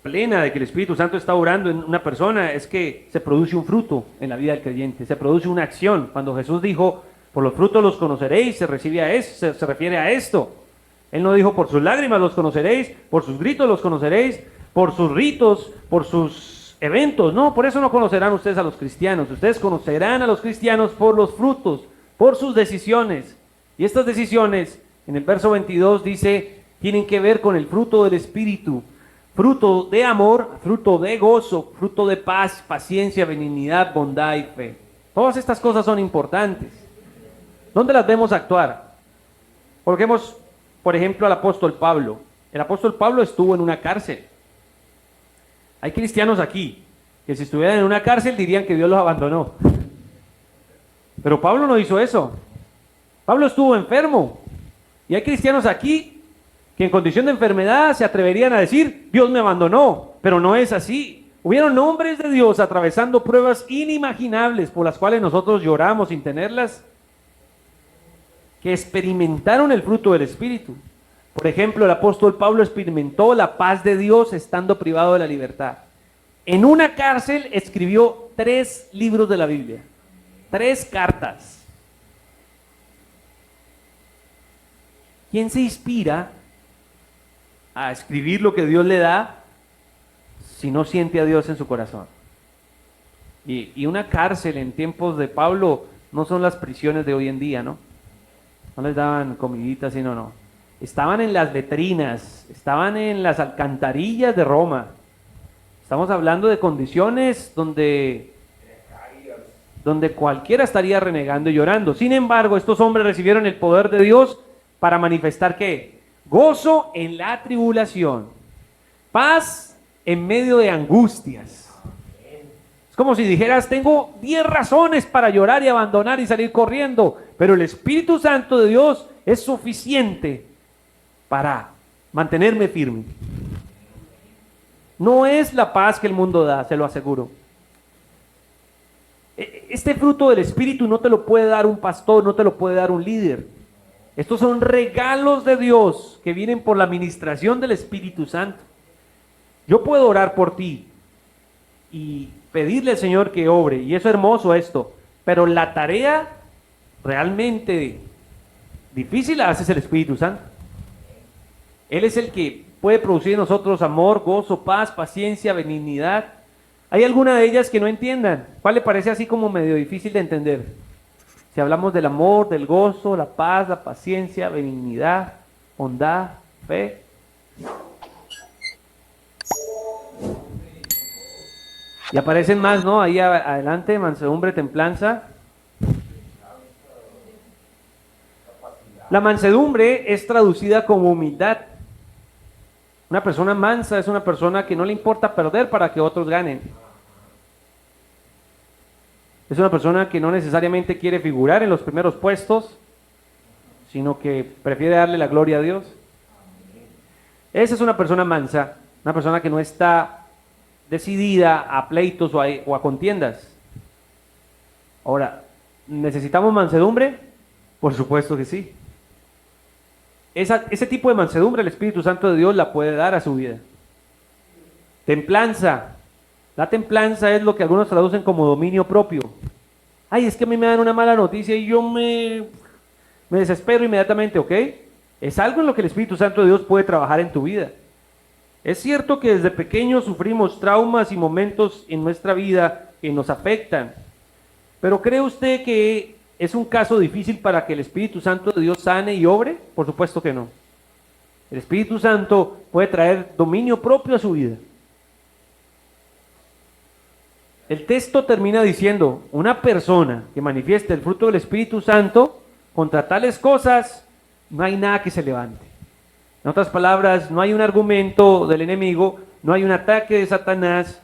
plena de que el Espíritu Santo está obrando en una persona es que se produce un fruto en la vida del creyente, se produce una acción. Cuando Jesús dijo, por los frutos los conoceréis, se refiere a esto. Él no dijo, por sus lágrimas los conoceréis, por sus gritos los conoceréis, por sus ritos, por sus eventos. No, por eso no conocerán ustedes a los cristianos. Ustedes conocerán a los cristianos por los frutos, por sus decisiones. Y estas decisiones, en el verso 22 dice, tienen que ver con el fruto del Espíritu. Fruto de amor, fruto de gozo, fruto de paz, paciencia, benignidad, bondad y fe. Todas estas cosas son importantes. ¿Dónde las vemos actuar? Coloquemos, por ejemplo, al apóstol Pablo. El apóstol Pablo estuvo en una cárcel. Hay cristianos aquí que si estuvieran en una cárcel dirían que Dios los abandonó. Pero Pablo no hizo eso. Pablo estuvo enfermo. Y hay cristianos aquí que en condición de enfermedad se atreverían a decir, Dios me abandonó, pero no es así. Hubieron hombres de Dios atravesando pruebas inimaginables por las cuales nosotros lloramos sin tenerlas, que experimentaron el fruto del Espíritu. Por ejemplo, el apóstol Pablo experimentó la paz de Dios estando privado de la libertad. En una cárcel escribió 3 libros de la Biblia, 3 cartas. ¿Quién se inspira a escribir lo que Dios le da si no siente a Dios en su corazón? Y una cárcel en tiempos de Pablo no son las prisiones de hoy en día, ¿no? No les daban comiditas, sino no. Estaban en las letrinas, estaban en las alcantarillas de Roma. Estamos hablando de condiciones donde cualquiera estaría renegando y llorando. Sin embargo, estos hombres recibieron el poder de Dios para manifestar ¿qué? Gozo en la tribulación, paz en medio de angustias. Es como si dijeras, tengo 10 razones para llorar y abandonar y salir corriendo, pero el Espíritu Santo de Dios es suficiente para mantenerme firme. No es la paz que el mundo da, se lo aseguro. Este fruto del Espíritu no te lo puede dar un pastor, no te lo puede dar un líder. Estos son regalos de Dios que vienen por la administración del Espíritu Santo. Yo puedo orar por ti y pedirle al Señor que obre, y eso es hermoso esto, pero la tarea realmente difícil la hace el Espíritu Santo. Él es el que puede producir en nosotros amor, gozo, paz, paciencia, benignidad. ¿Hay alguna de ellas que no entiendan? ¿Cuál le parece así como medio difícil de entender? Si hablamos del amor, del gozo, la paz, la paciencia, benignidad, bondad, fe. Y aparecen más, ¿no? Ahí adelante, mansedumbre, templanza. La mansedumbre es traducida como humildad. Una persona mansa es una persona que no le importa perder para que otros ganen. Es una persona que no necesariamente quiere figurar en los primeros puestos, sino que prefiere darle la gloria a Dios. Esa es una persona mansa, una persona que no está decidida a pleitos o a contiendas. Ahora, ¿necesitamos mansedumbre? Por supuesto que sí. Ese tipo de mansedumbre el Espíritu Santo de Dios la puede dar a su vida. Templanza. La templanza es lo que algunos traducen como dominio propio. Ay, es que a mí me dan una mala noticia y yo me desespero inmediatamente, ¿ok? Es algo en lo que el Espíritu Santo de Dios puede trabajar en tu vida. Es cierto que desde pequeños sufrimos traumas y momentos en nuestra vida que nos afectan, pero ¿cree usted que es un caso difícil para que el Espíritu Santo de Dios sane y obre? Por supuesto que no. El Espíritu Santo puede traer dominio propio a su vida. El texto termina diciendo, una persona que manifieste el fruto del Espíritu Santo, contra tales cosas no hay nada que se levante. En otras palabras, no hay un argumento del enemigo, no hay un ataque de Satanás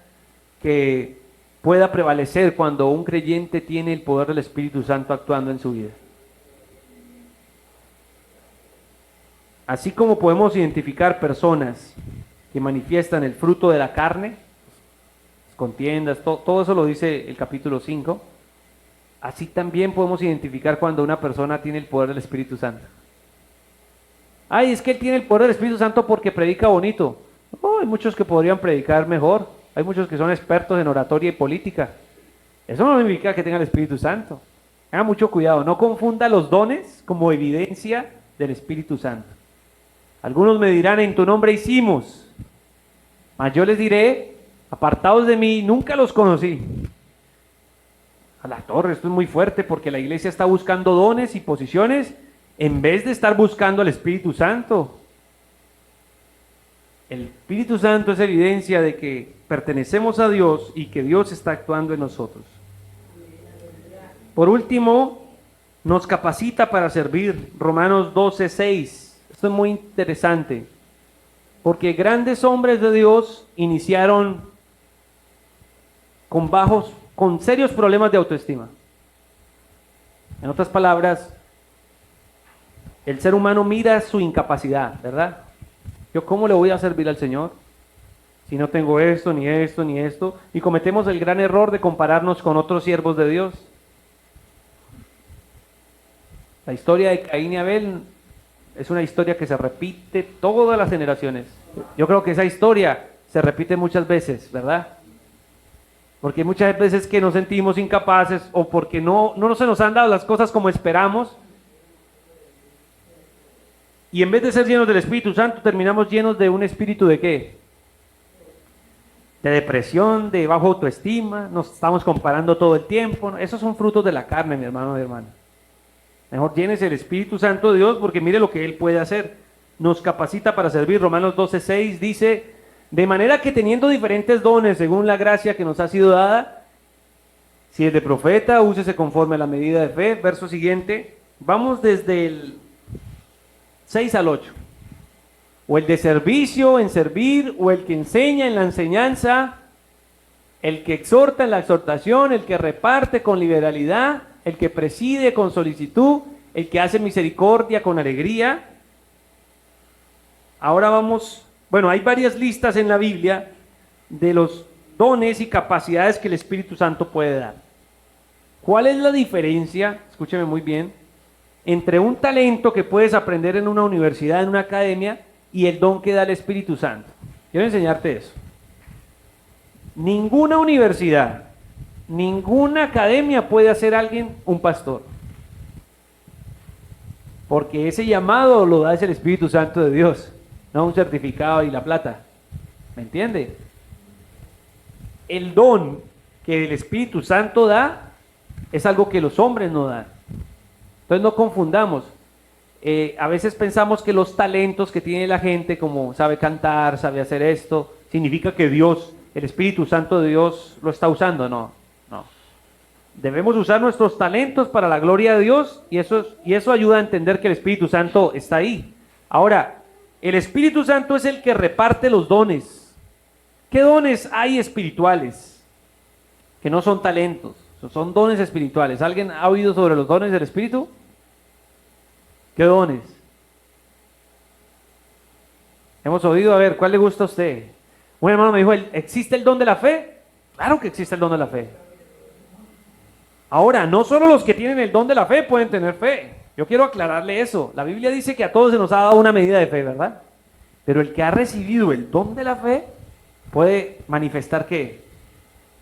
que pueda prevalecer cuando un creyente tiene el poder del Espíritu Santo actuando en su vida. Así como podemos identificar personas que manifiestan el fruto de la carne, contiendas, todo eso lo dice el capítulo 5, así también podemos identificar cuando una persona tiene el poder del Espíritu Santo. Ay, es que él tiene el poder del Espíritu Santo porque predica bonito. Oh, hay muchos que podrían predicar mejor. Hay muchos que son expertos en oratoria y política. Eso no significa que tenga el Espíritu Santo. Tenga mucho cuidado. No confunda los dones como evidencia del Espíritu Santo. Algunos me dirán, en tu nombre hicimos. Mas yo les diré, apartados de mí, nunca los conocí. A la torre, esto es muy fuerte porque la iglesia está buscando dones y posiciones en vez de estar buscando al Espíritu Santo. El Espíritu Santo es evidencia de que pertenecemos a Dios y que Dios está actuando en nosotros. Por último, nos capacita para servir. Romanos 12:6. Esto es muy interesante, porque grandes hombres de Dios iniciaron con serios problemas de autoestima. En otras palabras, el ser humano mira su incapacidad, ¿verdad? ¿Yo cómo le voy a servir al Señor si no tengo esto, ni esto, ni esto? Y cometemos el gran error de compararnos con otros siervos de Dios. La historia de Caín y Abel es una historia que se repite todas las generaciones. Yo creo que esa historia se repite muchas veces, ¿verdad? Porque muchas veces que nos sentimos incapaces o porque no se nos han dado las cosas como esperamos. Y en vez de ser llenos del Espíritu Santo, terminamos llenos de un espíritu ¿de qué? De depresión, de baja autoestima, nos estamos comparando todo el tiempo. Esos son frutos de la carne, mi hermano, mi hermana. Mejor llénese el Espíritu Santo de Dios porque mire lo que Él puede hacer. Nos capacita para servir. Romanos 12:6 dice, de manera que teniendo diferentes dones según la gracia que nos ha sido dada, si es de profeta, úsese conforme a la medida de fe. Verso siguiente, vamos desde el 6 al 8. O el de servicio en servir, o el que enseña en la enseñanza, el que exhorta en la exhortación, el que reparte con liberalidad, el que preside con solicitud, el que hace misericordia con alegría. Ahora vamos, bueno, hay varias listas en la Biblia de los dones y capacidades que el Espíritu Santo puede dar. ¿Cuál es la diferencia? Escúcheme muy bien. Entre un talento que puedes aprender en una universidad, en una academia, y el don que da el Espíritu Santo. Quiero enseñarte eso. Ninguna universidad, ninguna academia puede hacer a alguien un pastor. Porque ese llamado lo da es el Espíritu Santo de Dios, no un certificado y la plata. ¿Me entiende? El don que el Espíritu Santo da es algo que los hombres no dan. Entonces no confundamos. A veces pensamos que los talentos que tiene la gente, como sabe cantar, sabe hacer esto, significa que Dios, el Espíritu Santo de Dios lo está usando. No, no. Debemos usar nuestros talentos para la gloria de Dios y eso ayuda a entender que el Espíritu Santo está ahí. Ahora, el Espíritu Santo es el que reparte los dones. ¿Qué dones hay espirituales? Que no son talentos, son dones espirituales. ¿Alguien ha oído sobre los dones del Espíritu? ¿Qué dones? Hemos oído, a ver, ¿cuál le gusta a usted? Un hermano me dijo, ¿existe el don de la fe? Claro que existe el don de la fe. Ahora, no solo los que tienen el don de la fe pueden tener fe. Yo quiero aclararle eso. La Biblia dice que a todos se nos ha dado una medida de fe, ¿verdad? Pero el que ha recibido el don de la fe puede manifestar ¿qué?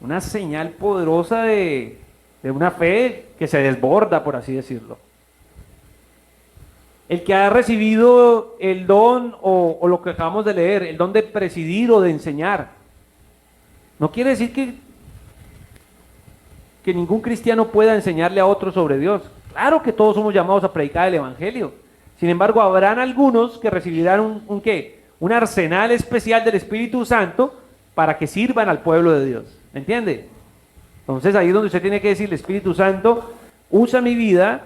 Una señal poderosa de una fe que se desborda, por así decirlo. El que ha recibido el don o lo que acabamos de leer, el don de presidir o de enseñar, no quiere decir que ningún cristiano pueda enseñarle a otro sobre Dios. Claro que todos somos llamados a predicar el Evangelio. Sin embargo, habrán algunos que recibirán un arsenal especial del Espíritu Santo para que sirvan al pueblo de Dios. ¿Me entiende? Entonces ahí es donde usted tiene que decirle, Espíritu Santo, usa mi vida,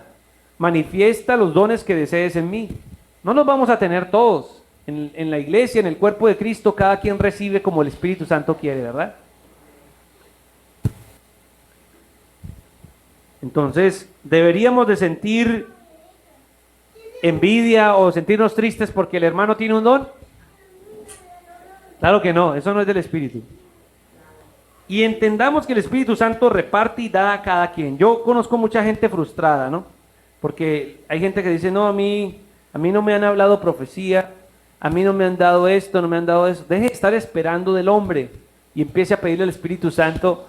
manifiesta los dones que desees en mí. No los vamos a tener todos. En la iglesia, en el cuerpo de Cristo, cada quien recibe como el Espíritu Santo quiere, ¿verdad? Entonces, ¿deberíamos de sentir envidia o sentirnos tristes porque el hermano tiene un don? Claro que no, eso no es del Espíritu. Y entendamos que el Espíritu Santo reparte y da a cada quien. Yo conozco mucha gente frustrada, ¿no? Porque hay gente que dice, no, a mí no me han hablado profecía, a mí no me han dado esto, no me han dado eso. Deje de estar esperando del hombre y empiece a pedirle al Espíritu Santo,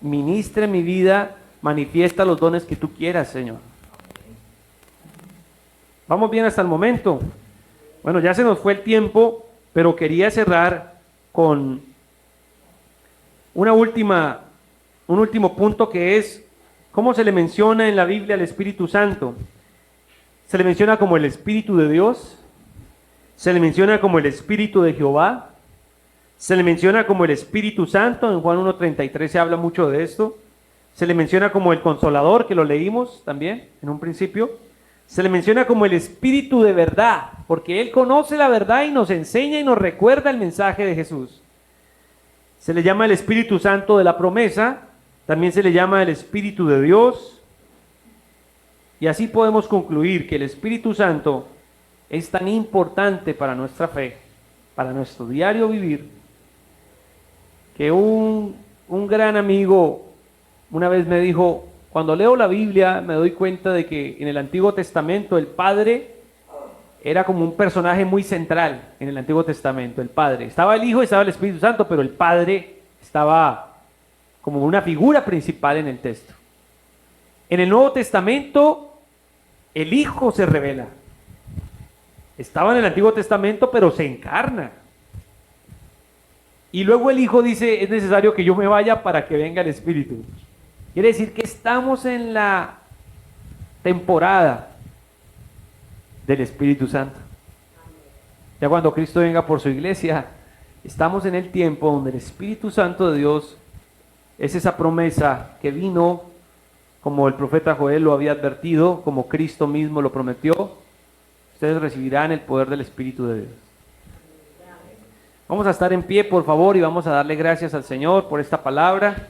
ministre mi vida, manifiesta los dones que tú quieras, Señor. Vamos bien hasta el momento. Bueno, ya se nos fue el tiempo, pero quería cerrar con un último punto que es ¿cómo se le menciona en la Biblia al Espíritu Santo? Se le menciona como el Espíritu de Dios, se le menciona como el Espíritu de Jehová, se le menciona como el Espíritu Santo, en Juan 1:33 se habla mucho de esto, se le menciona como el Consolador, que lo leímos también en un principio, se le menciona como el Espíritu de verdad, porque Él conoce la verdad y nos enseña y nos recuerda el mensaje de Jesús. Se le llama el Espíritu Santo de la promesa, también se le llama el Espíritu de Dios, y así podemos concluir que el Espíritu Santo es tan importante para nuestra fe, para nuestro diario vivir, que un gran amigo una vez me dijo, cuando leo la Biblia me doy cuenta de que en el Antiguo Testamento el Padre era como un personaje muy central en el Antiguo Testamento, el Padre. Estaba el Hijo y estaba el Espíritu Santo, pero el Padre estaba como una figura principal en el texto. En el Nuevo Testamento, el Hijo se revela. Estaba en el Antiguo Testamento, pero se encarna. Y luego el Hijo dice, es necesario que yo me vaya para que venga el Espíritu. Quiere decir que estamos en la temporada del Espíritu Santo. Ya cuando Cristo venga por su iglesia, estamos en el tiempo donde el Espíritu Santo de Dios es esa promesa que vino, como el profeta Joel lo había advertido, como Cristo mismo lo prometió. Ustedes recibirán el poder del Espíritu de Dios. Vamos a estar en pie, por favor, y vamos a darle gracias al Señor por esta palabra.